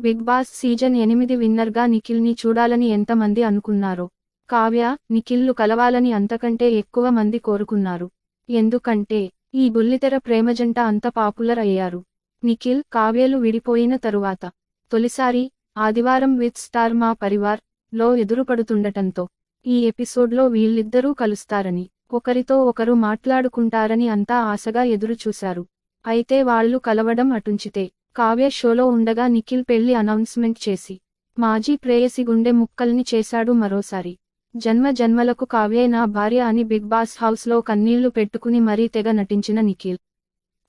Big boss season 8 విన్నర్గా నిఖిల్ని చూడాలని ఎంతమంది అనుకున్నారో, కావ్య, నిఖిల్లు కలవాలని అంతకంటే ఎక్కువ మంది కోరుకున్నారు. ఎందుకంటే ఈ బుల్లితెర ప్రేమజంట అంత పాపులర్ అయ్యారు. నిఖిల్, కావ్యలు విడిపోయిన తరువాత తొలిసారి ఆదివారం విత్ స్టార్ మా పరివార్ లో ఎదురుపడుతుండటంతో ఈ ఎపిసోడ్లో వీళ్ళిద్దరూ కలుస్తారని, ఒకరితో ఒకరు మాట్లాడుకుంటారని అంతా ఆశగా ఎదురుచూశారు. అయితే వాళ్లు కలవడం అటుంచితే, కావ్య షోలో ఉండగా నిఖిల్ పెళ్లి అనౌన్స్మెంట్ చేసి మాజీ ప్రేయసి గుండె ముక్కల్ని చేశాడు మరోసారి. జన్మ జన్మలకు కావ్యే నా భార్య అని బిగ్ బాస్ హౌస్లో కన్నీళ్లు పెట్టుకుని మరీ తెగ నటించిన నిఖిల్,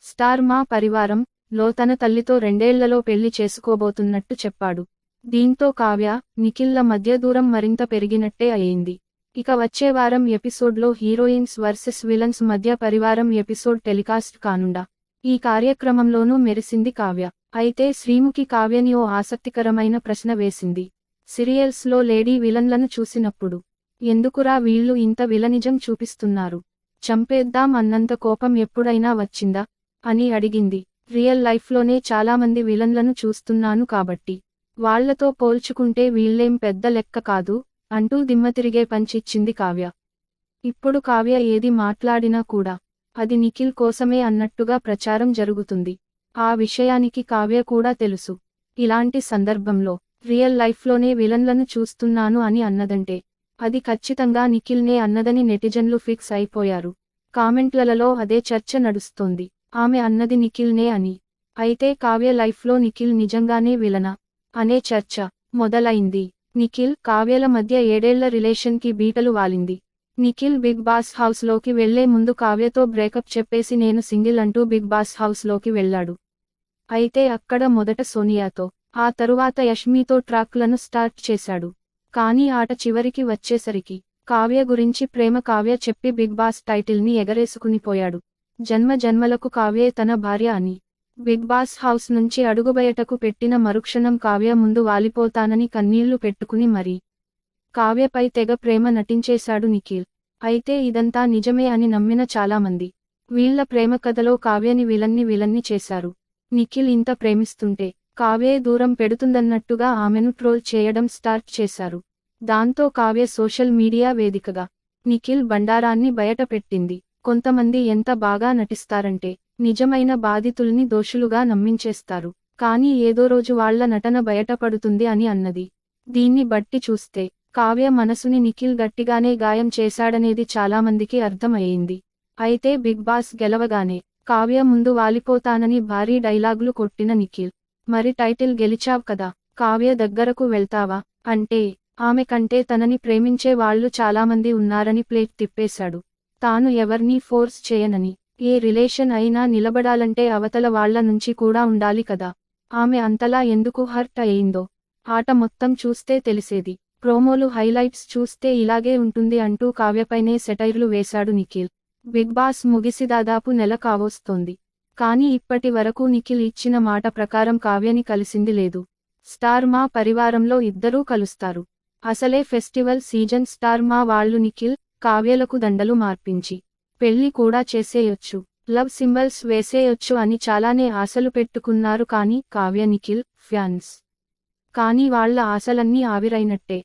స్టార్ మా పరివారం లో తన తల్లితో 2 ఏళ్లలో పెళ్లి చేసుకోబోతున్నట్టు చెప్పాడు. దీంతో కావ్య, నిఖిల్ల మధ్య దూరం మరింత పెరిగినట్టే అయింది. ఇక వచ్చే వారం ఎపిసోడ్లో హీరోయిన్స్ వర్సెస్ విలన్స్ మధ్య పరివారం ఎపిసోడ్ టెలికాస్ట్ కానుండా. ఈ కార్యక్రమంలోనూ మెరిసింది కావ్య. అయితే శ్రీముఖి కావ్యని ఓ ఆసక్తికరమైన ప్రశ్న వేసింది. సీరియల్స్లో లేడీ విలన్లను చూసినప్పుడు ఎందుకురా వీళ్ళు ఇంత విలనిజం చూపిస్తున్నారు, చంపేద్దాం అన్నంత కోపం ఎప్పుడైనా వచ్చిందా అని అడిగింది. రియల్ లైఫ్లోనే చాలామంది విలన్లను చూస్తున్నాను కాబట్టి వాళ్లతో పోల్చుకుంటే వీళ్ళేం పెద్ద లెక్క కాదు అంటూ దిమ్మతిరిగే పంచిచ్చింది కావ్య. ఇప్పుడు కావ్య ఏది మాట్లాడినా కూడా అది నిఖిల్ కోసమే అన్నట్టుగా ప్రచారం జరుగుతుంది. ఆ విషయానికి కావ్య కూడా తెలుసు. ఇలాంటి సందర్భంలో రియల్ లైఫ్లోనే విలన్లను చూస్తున్నాను అని అన్నదంటే అది ఖచ్చితంగా నిఖిల్నే అన్నదని నెటిజన్లు ఫిక్స్ అయిపోయారు. కామెంట్లలో అదే చర్చ నడుస్తోంది. ఆమె అన్నది నిఖిల్నే అని. అయితే కావ్య లైఫ్లో నిఖిల్ నిజంగానే విలనా అనే చర్చ మొదలైంది. నిఖిల్, కావ్యల మధ్య 7 ఏళ్ల రిలేషన్కి బీటలు వాలింది. నిఖిల్ బిగ్ బాస్ హౌస్లోకి వెళ్లే ముందు కావ్యతో బ్రేకప్ చెప్పేసి నేను సింగిల్ అంటూ బిగ్ బాస్ హౌస్లోకి వెళ్లాడు. అయితే అక్కడ మొదట సోనియాతో, ఆ తరువాత యష్మితో ట్రాక్లను స్టార్ట్ చేశాడు. కానీ ఆట చివరికి వచ్చేసరికి కావ్య గురించి ప్రేమ కావ్య చెప్పి బిగ్ బాస్ టైటిల్ని ఎగరేసుకునిపోయాడు. జన్మ జన్మలకు కావ్యే తన భార్య అని బిగ్ బాస్ హౌస్ నుంచి అడుగుబయటకు పెట్టిన మరుక్షణం కావ్య ముందు వాలిపోతానని కన్నీళ్లు పెట్టుకుని మరీ కావ్యపై తెగ ప్రేమ నటించేశాడు నిఖిల్. అయితే ఇదంతా నిజమే అని నమ్మిన చాలామంది వీళ్ల ప్రేమ కథలో కావ్యని విలన్ని చేశారు. నిఖిల్ ఇంత ప్రేమిస్తుంటే కావ్యే దూరం పెడుతుందన్నట్టుగా ఆమెను ట్రోల్ చేయడం స్టార్ట్ చేశారు. దాంతో కావ్య సోషల్ మీడియా వేదికగా నిఖిల్ బండారాన్ని బయట పెట్టింది. కొంతమంది ఎంత బాగా నటిస్తారంటే నిజమైన బాధితుల్ని దోషులుగా నమ్మించేస్తారు, కానీ ఏదో రోజు వాళ్ల నటన బయటపడుతుంది అని అన్నది. దీన్ని బట్టి చూస్తే కావ్య మనసుని నిఖిల్ గట్టిగానే గాయం చేశాడనేది చాలామందికి అర్థం అయ్యింది. అయితే బిగ్ బాస్ గెలవగానే కావ్య ముందు వాలిపోతానని భారీ డైలాగులు కొట్టిన నిఖిల్, మరి టైటిల్ గెలిచావ్ కదా, కావ్య దగ్గరకు వెళ్తావా అంటే ఆమె కంటే తనని ప్రేమించే వాళ్లు చాలామంది ఉన్నారని ప్లేట్ తిప్పేశాడు. తాను ఎవర్నీ ఫోర్స్ చేయనని, ఏ రిలేషన్ అయినా నిలబడాలంటే అవతల వాళ్ల నుంచి కూడా ఉండాలి కదా. ఆమె అంతలా ఎందుకు హర్ట్ అయ్యిందో ఆట మొత్తం చూస్తే తెలిసేది. ప్రోమోలు హైలైట్స్ చూస్తే ఇలాగే ఉంటుంది అంటూ కావ్యపైనే సెటైర్లు వేశాడు నిఖిల్. బిగ్ బాస్ ముగిసి దాదాపు నెల కావొస్తోంది. కానీ ఇప్పటి వరకు నిఖిల్ ఇచ్చిన మాట ప్రకారం కావ్యని కలిసింది లేదు. స్టార్ మా పరివారంలో ఇద్దరూ కలుస్తారు. అసలే ఫెస్టివల్ సీజన్. స్టార్ మా వాళ్లు నిఖిల్, కావ్యలకు దండలు మార్పించి పెళ్లి కూడా చేసేయొచ్చు, లవ్ సింబల్స్ వేసేయొచ్చు అని చాలానే ఆశలు పెట్టుకున్నారు. కానీ కావ్య, నిఖిల్ ఫ్యాన్స్ కానీ వాళ్ల ఆశలన్నీ ఆవిరైనట్టే.